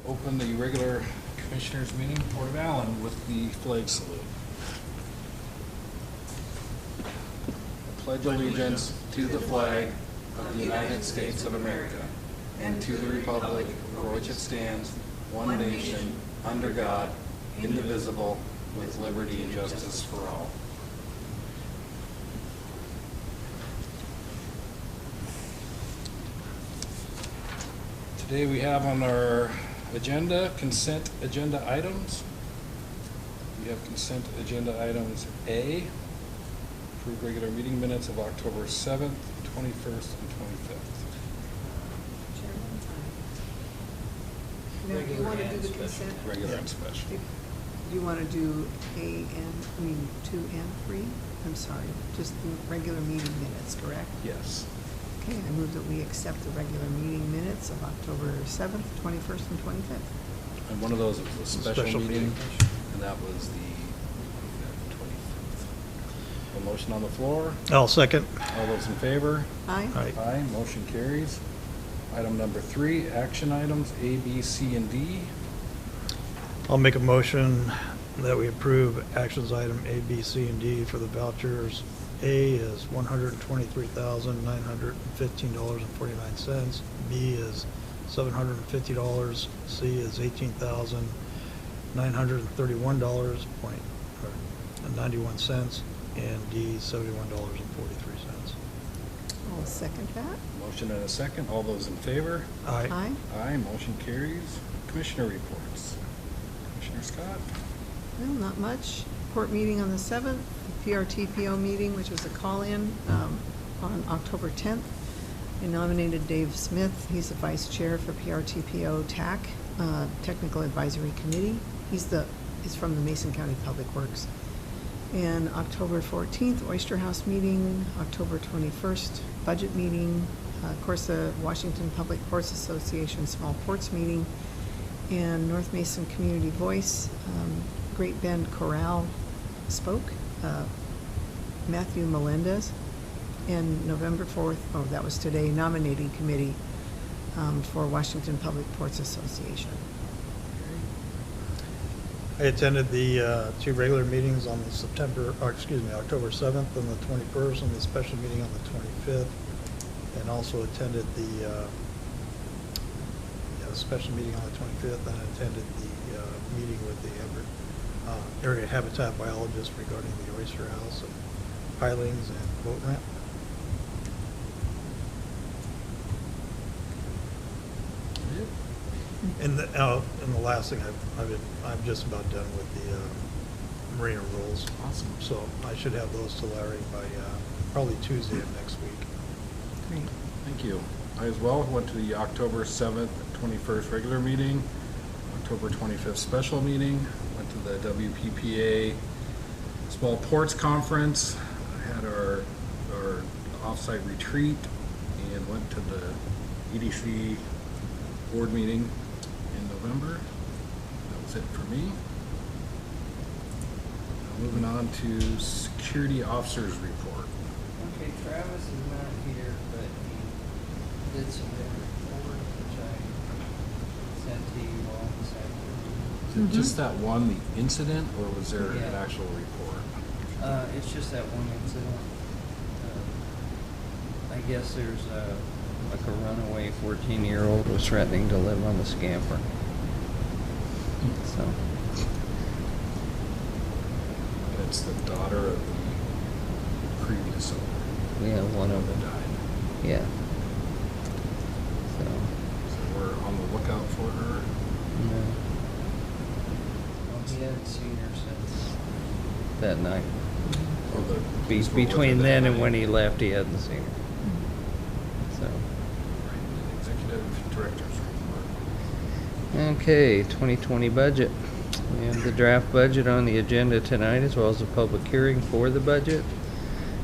open the regular Commissioners meeting, Port of Allyn, with the flag salute. I pledge allegiance to the flag of the United States of America and to the republic for which it stands, one nation, under God, indivisible, with liberty and justice for all. Today we have on our agenda consent agenda items. We have consent agenda items A, approve regular meeting minutes of October 7th, 21st, and 25th. Now, do you want to do the consent? Regular and special. Do you want to do A and, 2 and 3? I'm sorry, just the regular meeting minutes, correct? Yes. Okay, I move that we accept the regular meeting minutes of October 7th, 21st, and 25th. And one of those was a special meeting, and that was the 25th. A motion on the floor. I'll second. All those in favor? Aye. Aye. Aye, motion carries. Item number 3, action items A, B, C, and D. I'll make a motion that we approve actions item A, B, C, and D for the vouchers. A is $123,915.49. B is $750. C is $18,931.91, and D $71.43. I'll second that. Motion and a second. All those in favor? Aye. Aye. Aye, motion carries. Commissioner reports. Commissioner Scott? Well, not much. Court meeting on the 7th, the PRTPO meeting, which was a call-in on October 10th. I nominated Dave Smith. He's the vice chair for PRTPO TAC, Technical Advisory Committee. He's from the Mason County Public Works. And October 14th, Oyster House meeting. October 21st, budget meeting. Of course, the Washington Public Ports Association Small Ports meeting. And North Mason Community Voice. Great Bend Chorale spoke, Matthew Melendez, and November 4th, oh, that was today, nominating committee for Washington Public Ports Association. I attended the 2 regular meetings on the October 7th and the 21st, and the special meeting on the 25th, and also attended the special meeting on the 25th, and attended the meeting with the area habitat biologist regarding the Oyster House and pilings and boat ramp. And the last thing, I'm just about done with the marina rules. Awesome. So I should have those to Larry by probably Tuesday of next week. Great. Thank you. I as well went to the October 7th, 21st regular meeting, October 25th special meeting, went to the WPPA Small Ports Conference, had our offsite retreat, and went to the EDC board meeting in November. That was it for me. Now moving on to security officers report. Okay, Travis is not here, but he did submit a report, which I sent to you all this afternoon. Is it just that one, the incident, or was there an Yeah. actual report? It's just that one incident. I guess there's like a runaway 14-year-old was threatening to live on the Scamper. So, It's the daughter of the previous owner yeah, one of that them. died. Yeah. So, So we're on the lookout for her. no. Well, he hadn't seen her since that night. Or the police were with her Between that then and night. when he left, he hadn't seen her. So. Right, the executive director's report. Okay, 2020 budget. We have the draft budget on the agenda tonight, as well as a public hearing for the budget.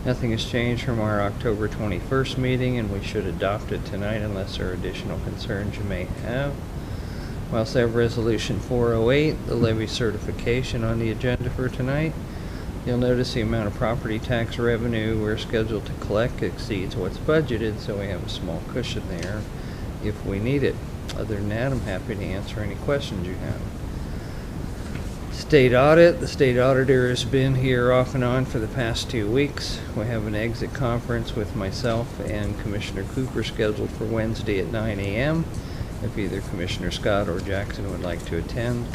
Nothing has changed from our October 21st meeting, and we should adopt it tonight unless there are additional concerns you may have. We also have Resolution 408, the levy certification, on the agenda for tonight. You'll notice the amount of property tax revenue we're scheduled to collect exceeds what's budgeted, so we have a small cushion there if we need it. Other than that, I'm happy to answer any questions you have. State audit. The state auditor has been here off and on for the past 2 weeks. We have an exit conference with myself and Commissioner Cooper scheduled for Wednesday at 9 a.m. if either Commissioner Scott or Jackson would like to attend.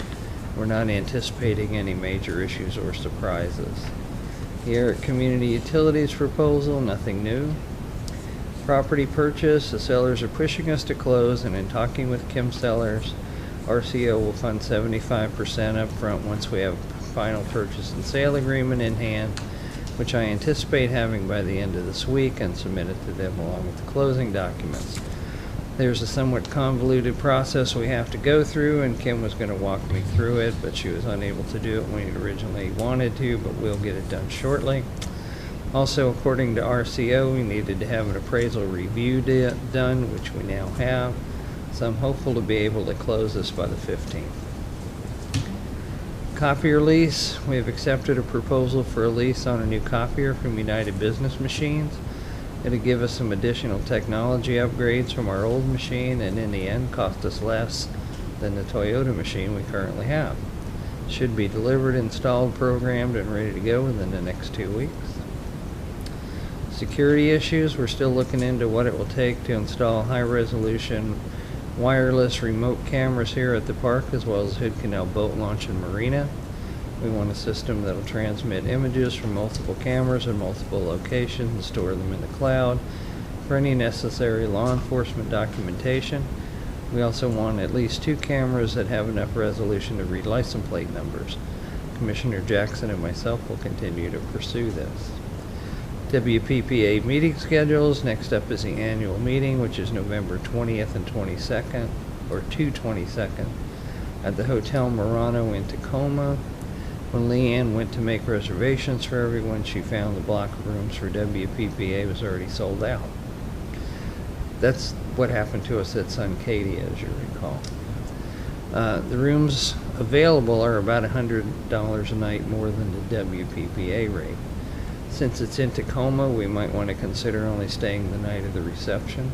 We're not anticipating any major issues or surprises. Here at Community Utilities proposal, nothing new. Property purchase, the sellers are pushing us to close, and in talking with Kim Sellers, RCO will fund 75% up front once we have final purchase and sale agreement in hand, which I anticipate having by the end of this week, and submit it to them along with the closing documents. There's a somewhat convoluted process we have to go through, and Kim was going to walk me through it, but she was unable to do it when we originally wanted to, but we'll get it done shortly. Also, according to RCO, we needed to have an appraisal review done, which we now have. So I'm hopeful to be able to close this by the 15th. Copier lease. We have accepted a proposal for a lease on a new copier from United Business Machines. It'll give us some additional technology upgrades from our old machine, and in the end cost us less than the Toyota machine we currently have. Should be delivered, installed, programmed, and ready to go within the next 2 weeks. Security issues. We're still looking into what it will take to install high-resolution wireless remote cameras here at the park, as well as Hood Canal Boat Launch and Marina. We want a system that will transmit images from multiple cameras in multiple locations and store them in the cloud for any necessary law enforcement documentation. We also want at least 2 cameras that have enough resolution to read license plate numbers. Commissioner Jackson and myself will continue to pursue this. WPPA meeting schedules. Next up is the annual meeting, which is November 20th and 22nd, or 22nd, at the Hotel Murano in Tacoma. When Leanne went to make reservations for everyone, she found the block of rooms for WPPA was already sold out. That's what happened to us at Suncadia, as you recall. The rooms available are about $100 a night more than the WPPA rate. Since it's in Tacoma, we might want to consider only staying the night of the reception.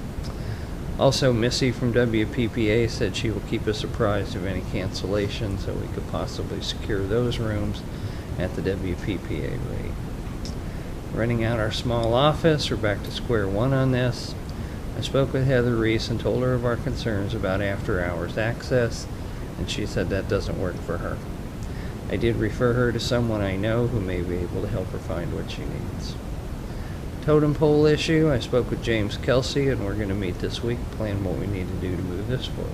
Also, Missy from WPPA said she will keep us apprised of any cancellations so we could possibly secure those rooms at the WPPA rate. Renting out our small office, we're back to square one on this. I spoke with Heather Reese and told her of our concerns about after-hours access, and she said that doesn't work for her. I did refer her to someone I know who may be able to help her find what she needs. Totem pole issue. I spoke with James Kelsey, and we're going to meet this week, plan what we need to do to move this forward.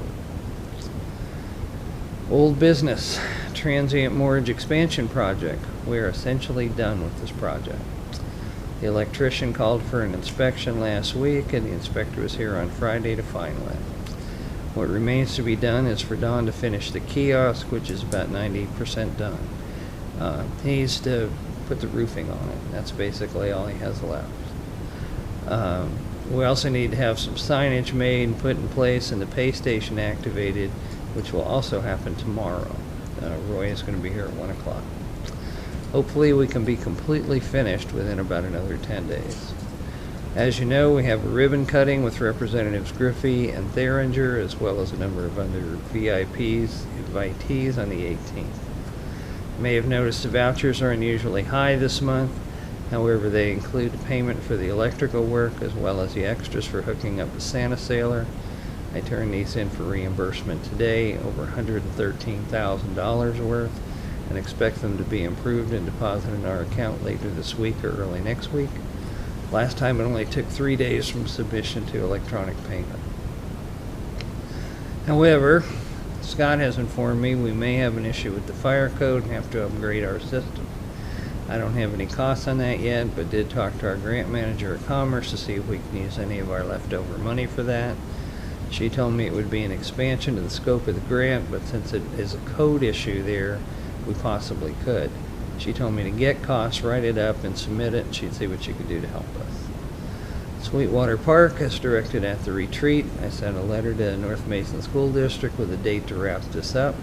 Old business. Transient mortgage expansion project. We are essentially done with this project. The electrician called for an inspection last week, and the inspector was here on Friday to final it. What remains to be done is for Don to finish the kiosk, which is about 90% done. He needs to put the roofing on it. That's basically all he has left. We also need to have some signage made and put in place and the pay station activated, which will also happen tomorrow. Roy is going to be here at 1 o'clock. Hopefully we can be completely finished within about another 10 days. As you know, we have a ribbon cutting with Representatives Griffey and Theringer, as well as a number of other invitees on the 18th. You may have noticed the vouchers are unusually high this month. However, they include payment for the electrical work as well as the extras for hooking up the Santa Sailor. I turned these in for reimbursement today, over $113,000 worth, and expect them to be improved and deposited in our account later this week or early next week. Last time it only took 3 days from submission to electronic payment. However, Scott has informed me we may have an issue with the fire code and have to upgrade our system. I don't have any costs on that yet, but did talk to our grant manager at Commerce to see if we can use any of our leftover money for that. She told me it would be an expansion to the scope of the grant, but since it is a code issue there, we possibly could. She told me to get costs, write it up, and submit it, and she'd see what she could do to help us. Sweetwater Park, as directed at the retreat, I sent a letter to North Mason School District with a date to wrap this up.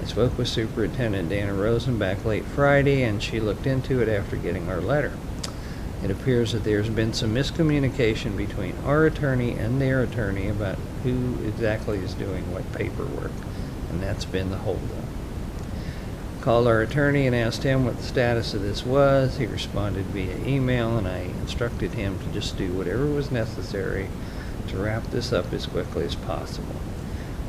I spoke with Superintendent Dana Rosen back late Friday, and she looked into it after getting our letter. It appears that there's been some miscommunication between our attorney and their attorney about who exactly is doing what paperwork, and that's been the holdup. Called our attorney and asked him what the status of this was. He responded via email, and I instructed him to just do whatever was necessary to wrap this up as quickly as possible.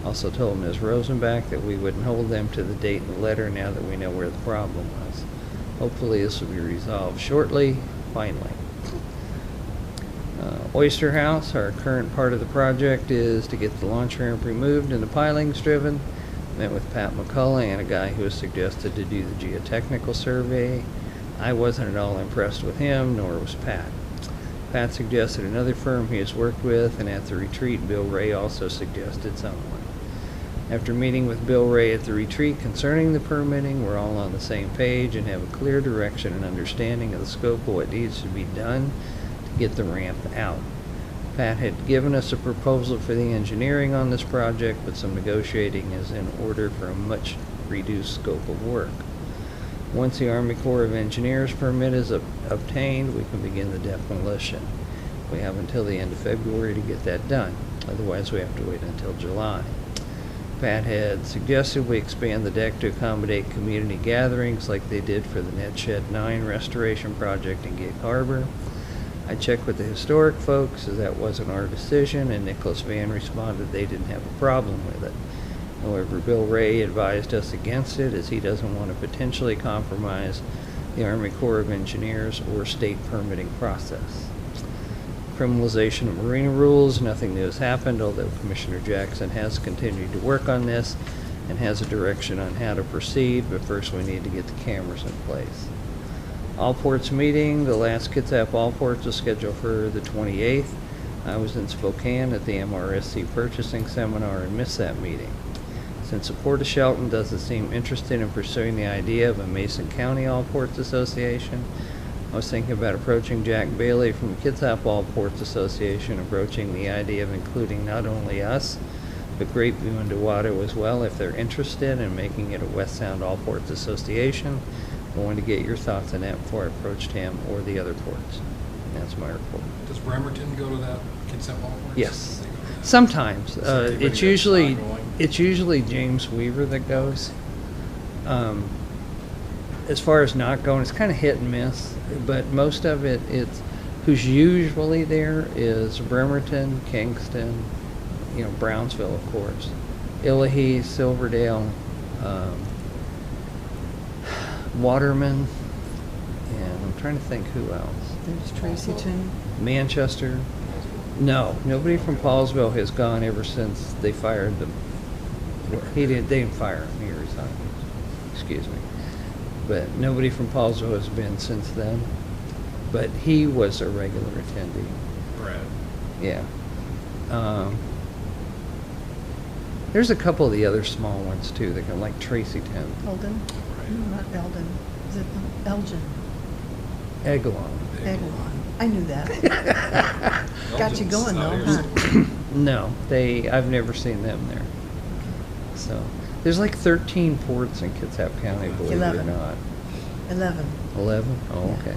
Also told Ms. Rosenbach that we wouldn't hold them to the date in the letter now that we know where the problem was. Hopefully this will be resolved shortly, finally. Oyster House, our current part of the project is to get the launch ramp removed and the pilings driven. Met with Pat McCullough and a guy who was suggested to do the geotechnical survey. I wasn't at all impressed with him, nor was Pat. Pat suggested another firm he has worked with, and at the retreat, Bill Ray also suggested someone. After meeting with Bill Ray at the retreat concerning the permitting, we're all on the same page and have a clear direction and understanding of the scope of what needs to be done to get the ramp out. Pat had given us a proposal for the engineering on this project, but some negotiating is in order for a much reduced scope of work. Once the Army Corps of Engineers permit is obtained, we can begin the demolition. We have until the end of February to get that done. Otherwise, we have to wait until July. Pat had suggested we expand the deck to accommodate community gatherings like they did for the Net Shed 9 restoration project in Gig Harbor. I checked with the historic folks, as that wasn't our decision, and Nicholas Van responded they didn't have a problem with it. However, Bill Ray advised us against it, as he doesn't want to potentially compromise the Army Corps of Engineers or state permitting process. Criminalization of marina rules, nothing new has happened, although Commissioner Jackson has continued to work on this and has a direction on how to proceed, but first we need to get the cameras in place. All Ports meeting, the last Kitsap All Ports is scheduled for the 28th. I was in Spokane at the MRSC purchasing seminar and missed that meeting. Since the Port of Shelton doesn't seem interested in pursuing the idea of a Mason County All Ports Association, I was thinking about approaching Jack Bailey from the Kitsap All Ports Association, approaching the idea of including not only us, but Grapeview and Dewato as well, if they're interested in making it a West Sound All Ports Association. I wanted to get your thoughts on that before I approached him or the other ports. And that's my report. Does Bremerton go to that Kitsap All Ports? Yes. They go to that? Sometimes. Is there anybody It's that's not usually going? James Weaver that goes. As far as not going, it's kind of hit and miss, but most of it's who's usually there is Bremerton, Kingston, Brownsville, of course, Illahee, Silverdale, Waterman, and I'm trying to think who else. There's Tracyton. Manchester. No, nobody from Paulsville has gone ever since they fired them. They didn't fire him, he resigned. Excuse me. But nobody from Paulsville has been since then. But he was a regular attendee. Brad. Yeah. There's a couple of the other small ones too that can, like Tracyton, Eldon? Right. No, not Eldon. Is it Elgin? Eglon. Eglon. I knew that. Got you Elgin's going not though, here huh? somewhere. No, I've never seen them there. So there's like 13 ports in Kitsap County, believe 11. it or not. 11. 11? Oh, Yeah. okay.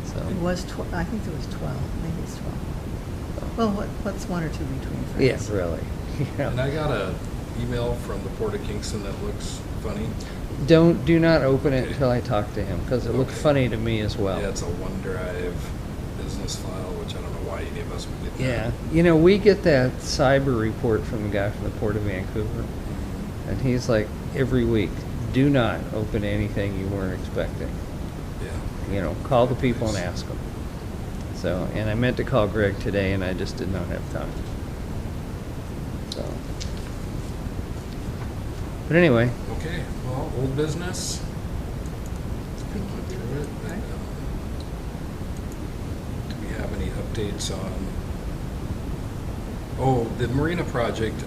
So It was 12. I think there was 12. Maybe it's 12. Well, what's one or two between yeah, friends? really. Yeah. And I got a email from the Port of Kingston that looks funny. Do not open it until I talk to him, because it looked Okay. funny to me as well. Yeah, it's a OneDrive business file, which I don't know why any of us would get that. Yeah, we get that cyber report from the guy from the Port of Vancouver, and he's like, every week, do not open anything you weren't expecting. Yeah. Call the people and ask them. So, and I meant to call Greg today, and I just did not have time. So, but anyway, Okay, well, old business. Pretty Went cute. through it, but, Right. do we have any updates on, the marina project?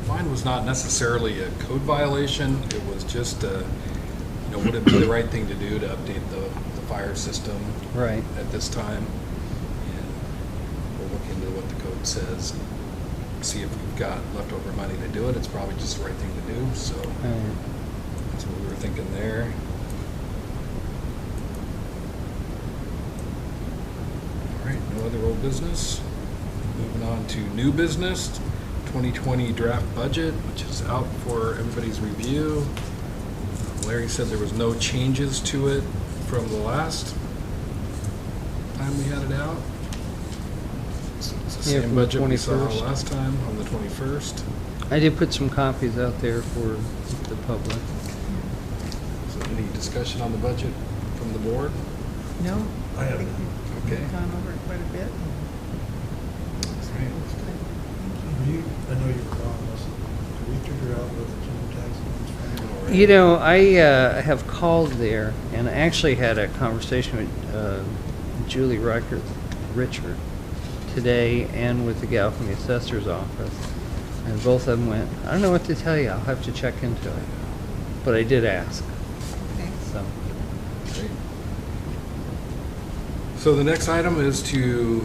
Mine was not necessarily a code violation. It was just, would it be the right thing to do to update the fire system right. at this time? And we'll look into what the code says and see if we've got leftover money to do it. It's probably just the right thing to do, so that's what we were thinking there. All right, no other old business? Moving on to new business, 2020 draft budget, which is out for everybody's review. Larry said there was no changes to it from the last time we had it out. It's the Yeah, same from the budget we saw 21st. last time on the 21st. I did put some copies out there for the public. So any discussion on the budget from the board? No? I have think none. we've Okay. gone over it quite a bit. Right. Do you, I know you're gone, Leslie. Do we figure out where the gym tax comes from? You know, I have called there and actually had a conversation with Julie Richard today and with the gal from the assessor's office. And both of them went, I don't know what to tell you, I'll have to check into it. But I did ask, Okay. so. Great. So the next item is to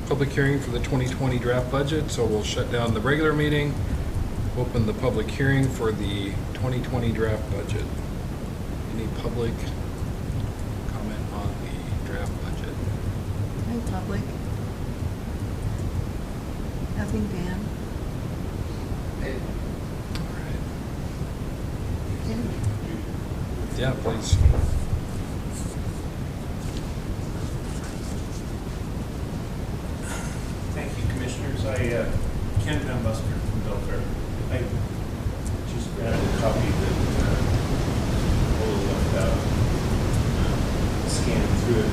public hearing for the 2020 draft budget. So we'll shut down the regular meeting, open the public hearing for the 2020 draft budget. Any public comment on the draft budget? Hi, public. Nothing, Dan? All right. Ken? Yeah, please. Thank you, Commissioners. Ken Van Buster from Belfair. I just grabbed a copy that Ola left out, scanned through it,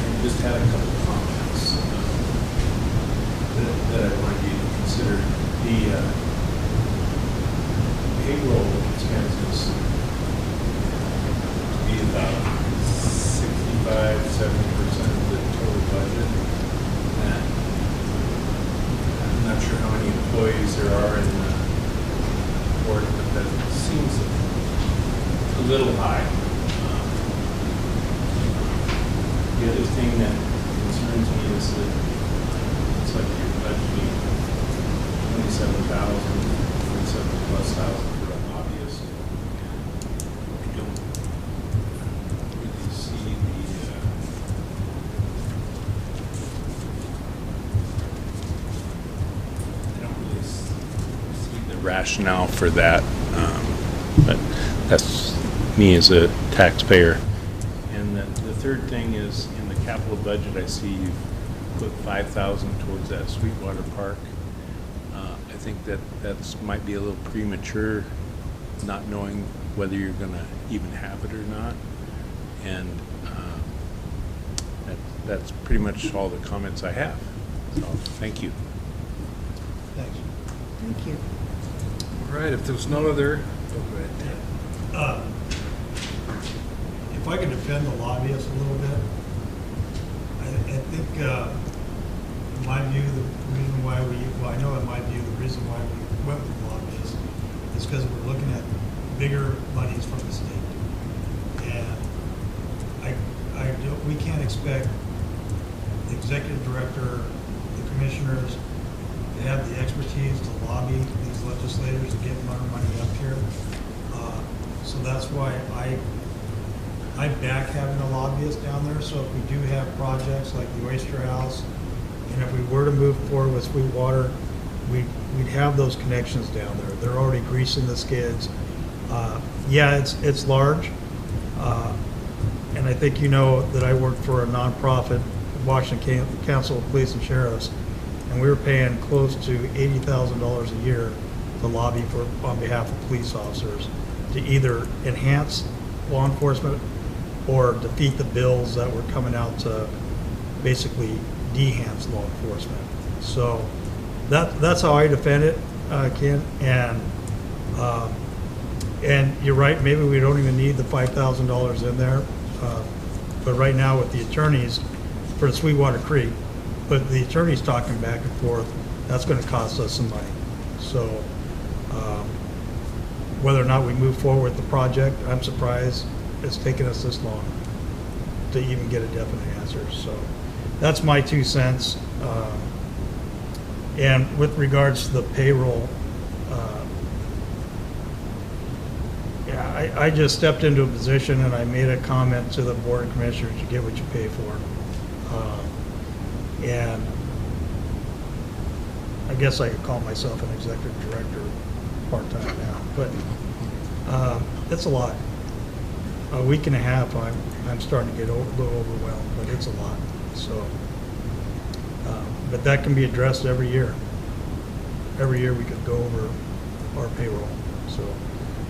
and just had a couple of comments that I wanted you to consider. The payroll expenses to be about 65–70% of the total budget. And I'm not sure how many employees there are in the board, but that seems a little high. The other thing that concerns me is that it's like you're budgeting 27,000 for a lobbyist. I don't really see the rationale for that, but that's me as a taxpayer. And the third thing is, in the capital budget, I see you've put 5,000 towards that Sweetwater Park. I think that's might be a little premature, not knowing whether you're going to even have it or not. And that's pretty much all the comments I have. So, thank you. Thanks. Thank you. All right, if there's no other, oh, go ahead. If I could defend the lobbyists a little bit, I think, in my view, the reason why I know in my view, the reason why we went with lobbyists is because we're looking at bigger monies from the state. And we can't expect the executive director, the commissioners, to have the expertise to lobby these legislators to get more money up here. So that's why I back having a lobbyist down there. So if we do have projects like the Oyster House, and if we were to move forward with Sweetwater, we'd have those connections down there. They're already greasing the skids. Yeah, it's large. And I think you know that I work for a nonprofit, Washington Council of Police and Sheriffs, and we were paying close to $80,000 a year to lobby on behalf of police officers to either enhance law enforcement or defeat the bills that were coming out to basically de-enhance law enforcement. So that's how I defend it, Ken. And you're right, maybe we don't even need the $5,000 in there. But right now with the attorneys for Sweetwater Creek, but the attorneys talking back and forth, that's going to cost us some money. So whether or not we move forward with the project, I'm surprised it's taken us this long to even get a definite answer. So that's my 2 cents. And with regards to the payroll, yeah, I just stepped into a position and I made a comment to the board of commissioners: you get what you pay for. And I guess I could call myself an executive director part-time now, but it's a lot. A week and a half, I'm starting to get a little overwhelmed, but it's a lot. So, but that can be addressed every year. Every year we could go over our payroll. So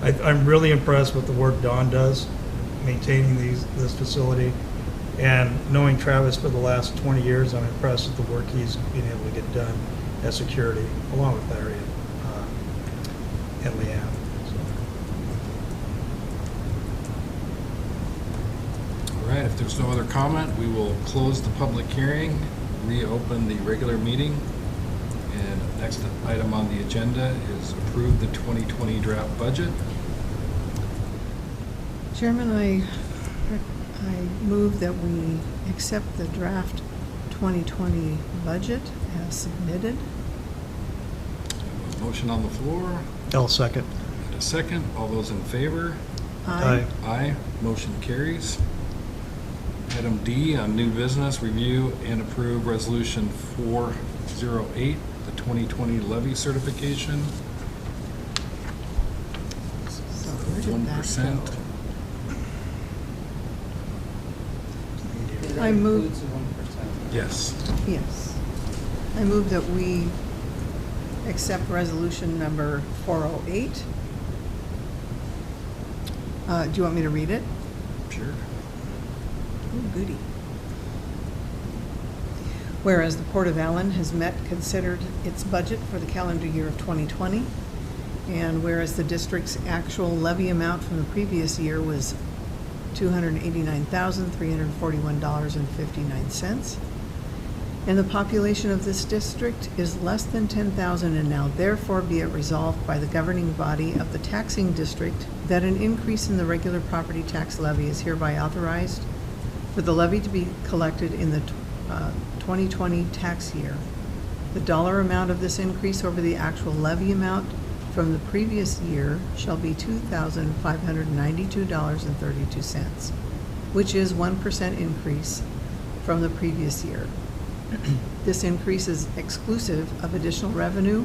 I'm really impressed with the work Don does, maintaining this facility. And knowing Travis for the last 20 years, I'm impressed with the work he's been able to get done at security, along with Larry and Leanne. All right, if there's no other comment, we will close the public hearing, reopen the regular meeting. And next item on the agenda is approve the 2020 draft budget. Chairman, I move that we accept the draft 2020 budget as submitted. A motion on the floor, I'll second. and a second. All those in favor? Aye. Aye. Motion carries. Item D on new business, review and approve resolution 408, the 2020 levy certification. So where did that 1%. go? I move- Includes the 1%. Yes. Yes. I move that we accept resolution number 408. Do you want me to read it? Sure. Oh, goody. Whereas the Port of Allyn has considered its budget for the calendar year of 2020, and whereas the district's actual levy amount from the previous year was $289,341.59, and the population of this district is less than 10,000, and now therefore be it resolved by the governing body of the taxing district that an increase in the regular property tax levy is hereby authorized for the levy to be collected in the 2020 tax year. The dollar amount of this increase over the actual levy amount from the previous year shall be $2,592.32, which is 1% increase from the previous year. This increase is exclusive of additional revenue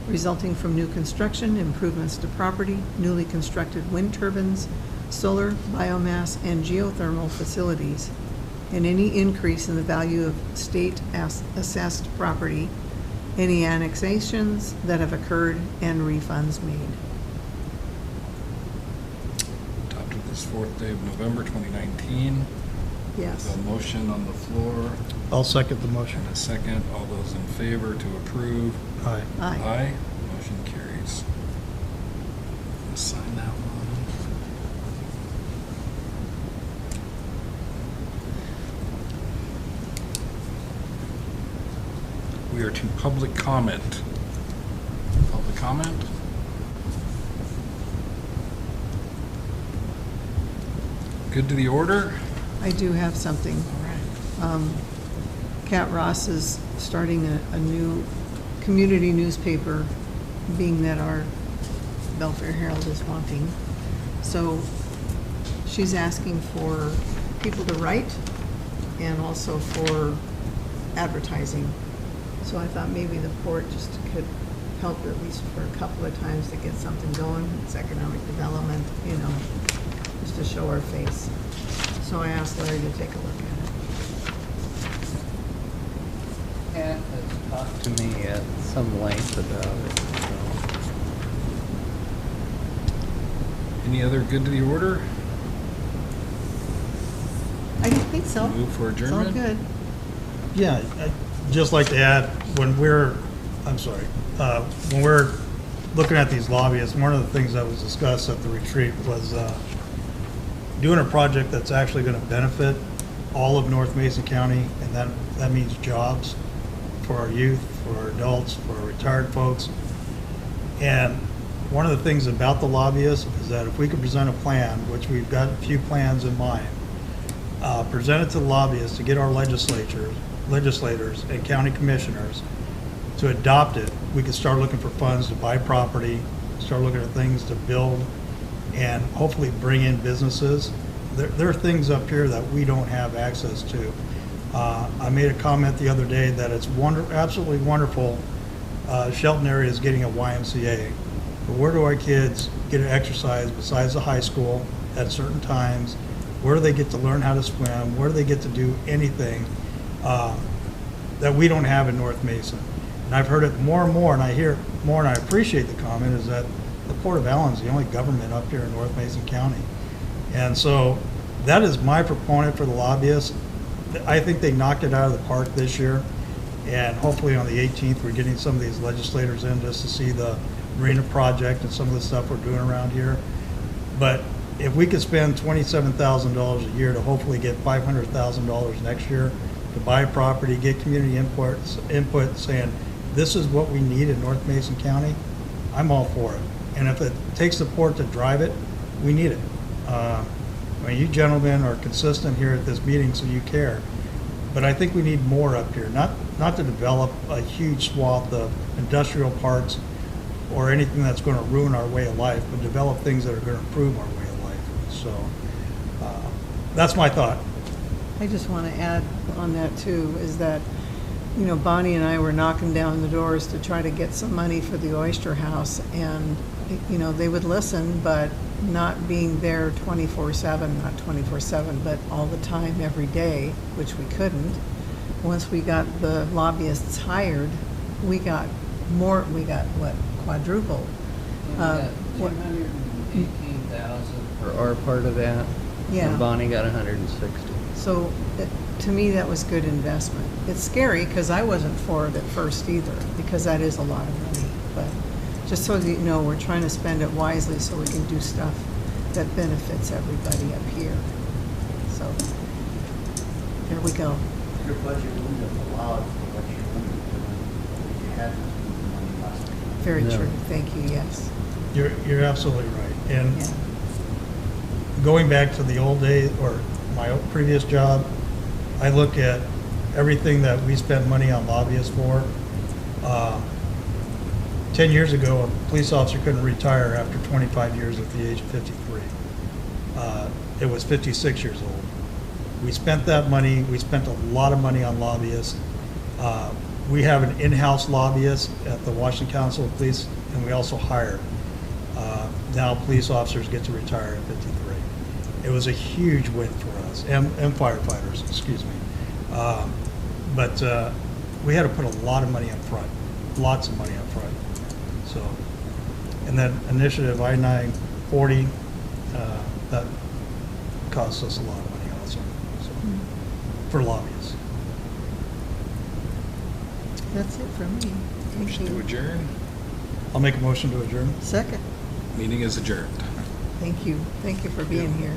resulting from new construction, improvements to property, newly constructed wind turbines, solar, biomass, and geothermal facilities, and any increase in the value of state-assessed property, any annexations that have occurred, and refunds made. Adopted this 4th day of November 2019. Yes. A motion on the floor, I'll second the motion. and a second. All those in favor to approve? Aye. Aye. Motion carries. Let's sign that one. We are to public comment. Public comment? Good to the order? I do have something. All right. Kat Ross is starting a new community newspaper, being that our Belfair Herald is wanting. So she's asking for people to write and also for advertising. So I thought maybe the port just could help at least for a couple of times to get something going. It's economic development, you know, just to show our face. So I asked Larry to take a look at it. Kat has talked to me at some length about it, Any other good to the order? I don't think so. Move for It's all adjournment? good. Yeah, I'd just like to add, when we're looking at these lobbyists, one of the things that was discussed at the retreat was doing a project that's actually going to benefit all of North Mason County, and that means jobs for our youth, for our adults, for our retired folks. And one of the things about the lobbyists is that if we could present a plan, which we've got a few plans in mind, present it to the lobbyists to get our legislators and county commissioners to adopt it, we could start looking for funds to buy property, start looking at things to build, and hopefully bring in businesses. There are things up here that we don't have access to. I made a comment the other day that it's absolutely wonderful Shelton area is getting a YMCA. But where do our kids get to exercise besides the high school at certain times? Where do they get to learn how to swim? Where do they get to do anything that we don't have in North Mason? And I've heard it more and more, and I hear it more, and I appreciate the comment, is that the Port of Allyn is the only government up here in North Mason County. And so that is my proponent for the lobbyists. I think they knocked it out of the park this year. And hopefully on the 18th, we're getting some of these legislators in just to see the marina project and some of the stuff we're doing around here. But if we could spend $27,000 a year to hopefully get $500,000 next year to buy property, get community input saying, this is what we need in North Mason County, I'm all for it. And if it takes the port to drive it, we need it. I mean, you gentlemen are consistent here at this meeting, so you care. But I think we need more up here, not to develop a huge swath of industrial parks or anything that's going to ruin our way of life, but develop things that are going to improve our way of life. So that's my thought. I just want to add on that too, is that, you know, Bonnie and I were knocking down the doors to try to get some money for the Oyster House, and, you know, they would listen, but not being there 24/7, not 24/7, but all the time, every day, which we couldn't. Once we got the lobbyists hired, we got what, quadruple. What, 218,000 for our part of that. Yeah. And Bonnie got 160. So to me, that was good investment. It's scary because I wasn't for it at first either, because that is a lot of money. But just so that you know, we're trying to spend it wisely so we can do stuff that benefits everybody up here. So there we go. Your budget wouldn't have allowed for what you wanted to do if you hadn't moved the money last year. Very No. true. Thank you. Yes. You're absolutely right. And Yeah. going back to the old days, or my previous job, I look at everything that we spent money on lobbyists for. 10 years ago, a police officer couldn't retire after 25 years at the age of 53. It was 56 years old. We spent that money. We spent a lot of money on lobbyists. We have an in-house lobbyist at the Washington Council of Police, and we also hired. Now police officers get to retire at 53. It was a huge win for us, and firefighters, excuse me. But we had to put a lot of money up front, lots of money up front. So, and that initiative I-940, that cost us a lot of money also, so, for lobbyists. That's it for me. Thank Motion to you. adjourn. I'll make a motion to adjourn. Second. Meeting is adjourned. Thank you. Thank you for being here.